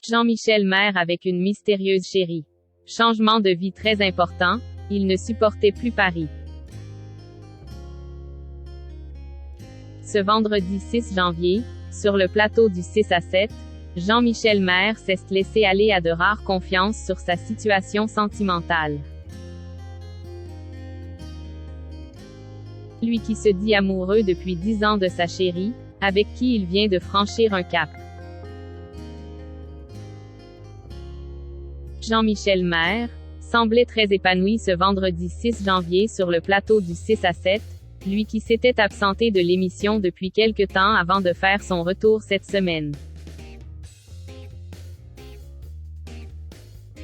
Jean-Michel Maire avec une mystérieuse chérie. Changement de vie très important, il ne supportait plus Paris. Ce vendredi 6 janvier, sur le plateau du 6 à 7, Jean-Michel Maire s'est laissé aller à de rares confiances sur sa situation sentimentale. Lui qui se dit amoureux depuis 10 ans de sa chérie, avec qui il vient de franchir un cap. Jean-Michel Maire semblait très épanoui ce vendredi 6 janvier sur le plateau du 6 à 7, lui qui s'était absenté de l'émission depuis quelque temps avant de faire son retour cette semaine.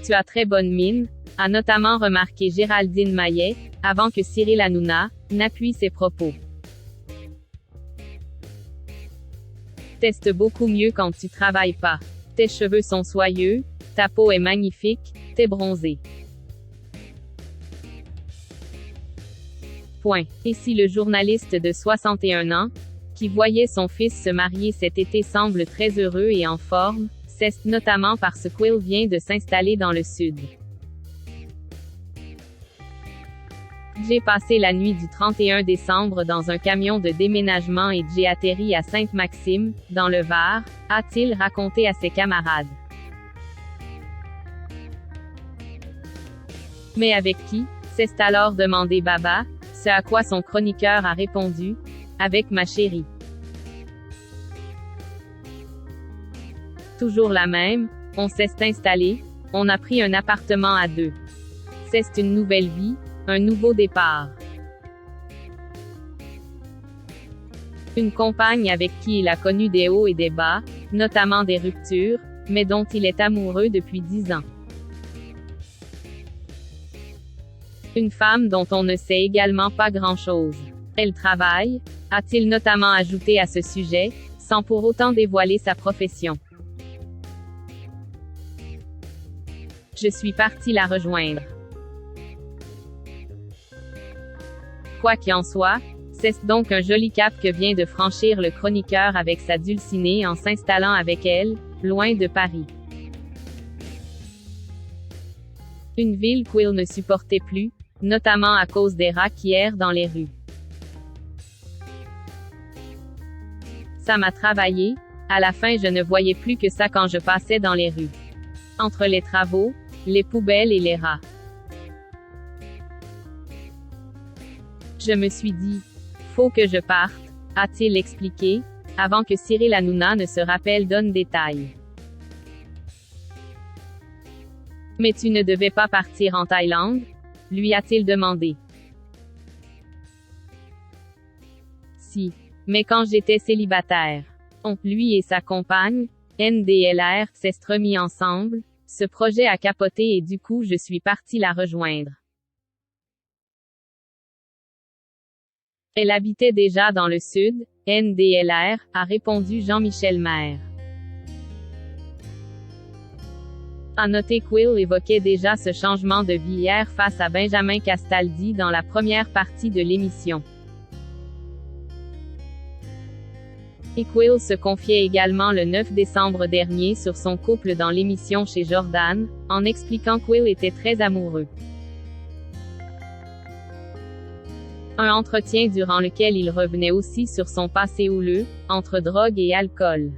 Tu as très bonne mine, a notamment remarqué Géraldine Maillet, avant que Cyril Hanouna n'appuie ses propos. Teste beaucoup mieux quand tu travailles pas. Tes cheveux sont soyeux, ta peau est magnifique, t'es bronzé. Point. Et si le journaliste de 61 ans, qui voyait son fils se marier cet été semble très heureux et en forme, c'est notamment parce qu'il vient de s'installer dans le sud. J'ai passé la nuit du 31 décembre dans un camion de déménagement et j'ai atterri à Sainte-Maxime, dans le Var, a-t-il raconté à ses camarades. Mais avec qui? S'est alors demandé Baba, ce à quoi son chroniqueur a répondu, avec ma chérie. Toujours la même, on s'est installé, on a pris un appartement à deux. C'est une nouvelle vie, un nouveau départ. Une compagne avec qui il a connu des hauts et des bas, notamment des ruptures, mais dont il est amoureux depuis 10 ans. Une femme dont on ne sait également pas grand-chose. Elle travaille, a-t-il notamment ajouté à ce sujet, sans pour autant dévoiler sa profession. Je suis parti la rejoindre. Quoi qu'il en soit, c'est donc un joli cap que vient de franchir le chroniqueur avec sa dulcinée en s'installant avec elle, loin de Paris. Une ville qu'il ne supportait plus, notamment à cause des rats qui errent dans les rues. Ça m'a travaillé, à la fin je ne voyais plus que ça quand je passais dans les rues. Entre les travaux, les poubelles et les rats. Je me suis dit, faut que je parte, a-t-il expliqué, avant que Cyril Hanouna ne se rappelle d'un détail. Mais tu ne devais pas partir en Thaïlande? Lui a-t-il demandé. Si. Mais quand j'étais célibataire. Lui et sa compagne, NDLR, s'est remis ensemble, ce projet a capoté et du coup je suis parti la rejoindre. Elle habitait déjà dans le sud, NDLR, a répondu Jean-Michel Maire. À noter qu'il évoquait déjà ce changement de vie hier face à Benjamin Castaldi dans la première partie de l'émission. Et qu'il se confiait également le 9 décembre dernier sur son couple dans l'émission chez Jordan, en expliquant qu'il était très amoureux. Un entretien durant lequel il revenait aussi sur son passé houleux, entre drogue et alcool.